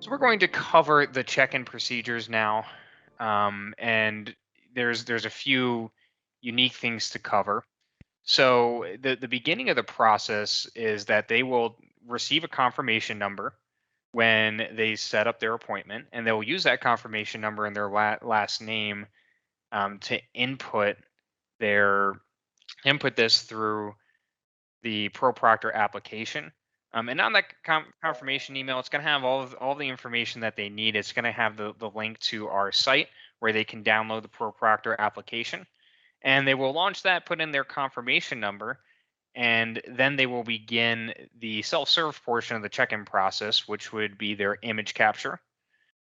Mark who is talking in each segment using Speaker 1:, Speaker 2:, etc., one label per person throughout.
Speaker 1: So we're going to cover the check-in procedures now, and there's a few unique things to cover. So the beginning of the process is that they will receive a confirmation number when they set up their appointment, and they'll use that confirmation number and their last name to their input this through the ProProctor application. And on that confirmation email, it's going to have all the information that they need. It's going to have the link to our site where they can download the ProProctor application. And they will launch that, put in their confirmation number, and then they will begin the self-serve portion of the check-in process, which would be their image capture,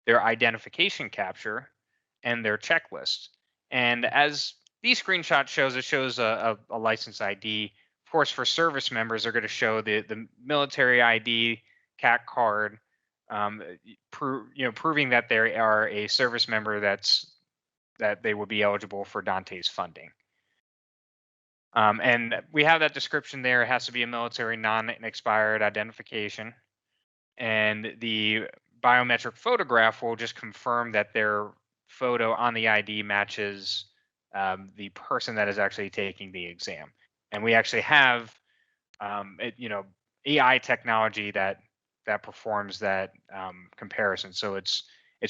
Speaker 1: their identification capture, and their checklist. And as these screenshots shows, it shows a license ID. Of course, for service members, they're going to show the military ID, CAC card, proving that they are a service member that they would be eligible for Dante's funding. And we have that description there. It has to be a military non-expired identification. And the biometric photograph will just confirm that their photo on the ID matches the person that is actually taking the exam. And we actually have, AI technology that performs that comparison. So it's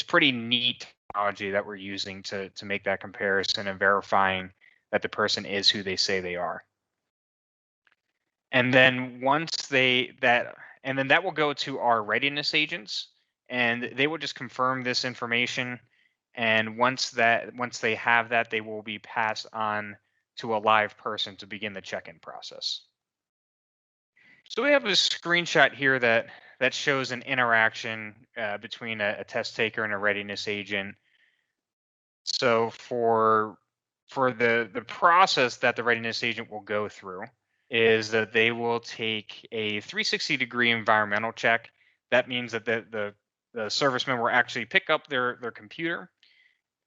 Speaker 1: pretty neat technology that we're using to make that comparison and verifying that the person is who they say they are. And then that will go to our readiness agents, and they will just confirm this information. And once they have that, they will be passed on to a live person to begin the check-in process. So we have a screenshot here that shows an interaction between a test taker and a readiness agent. So for the process that the readiness agent will go through is that they will take a 360-degree environmental check. That means that the service member will actually pick up their computer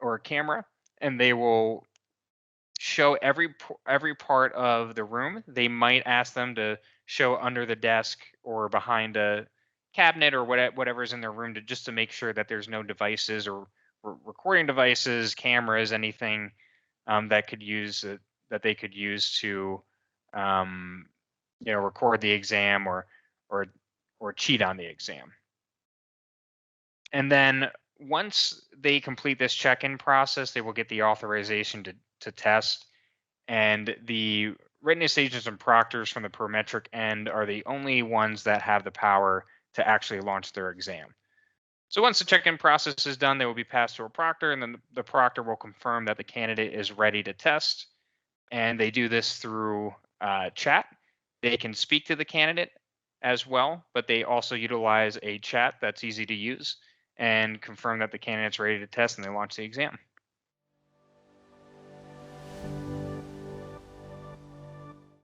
Speaker 1: or camera, and they will show every part of the room. They might ask them to show under the desk or behind a cabinet or whatever's in their room, just to make sure that there's no devices or recording devices, cameras, anything that they could use to record the exam or cheat on the exam. And then once they complete this check-in process, they will get the authorization to test. And the readiness agents and proctors from the Prometric end are the only ones that have the power to actually launch their exam. So once the check-in process is done, they will be passed to a proctor, and then the proctor will confirm that the candidate is ready to test. And they do this through chat. They can speak to the candidate as well, but they also utilize a chat that's easy to use and confirm that the candidate's ready to test, and they launch the exam.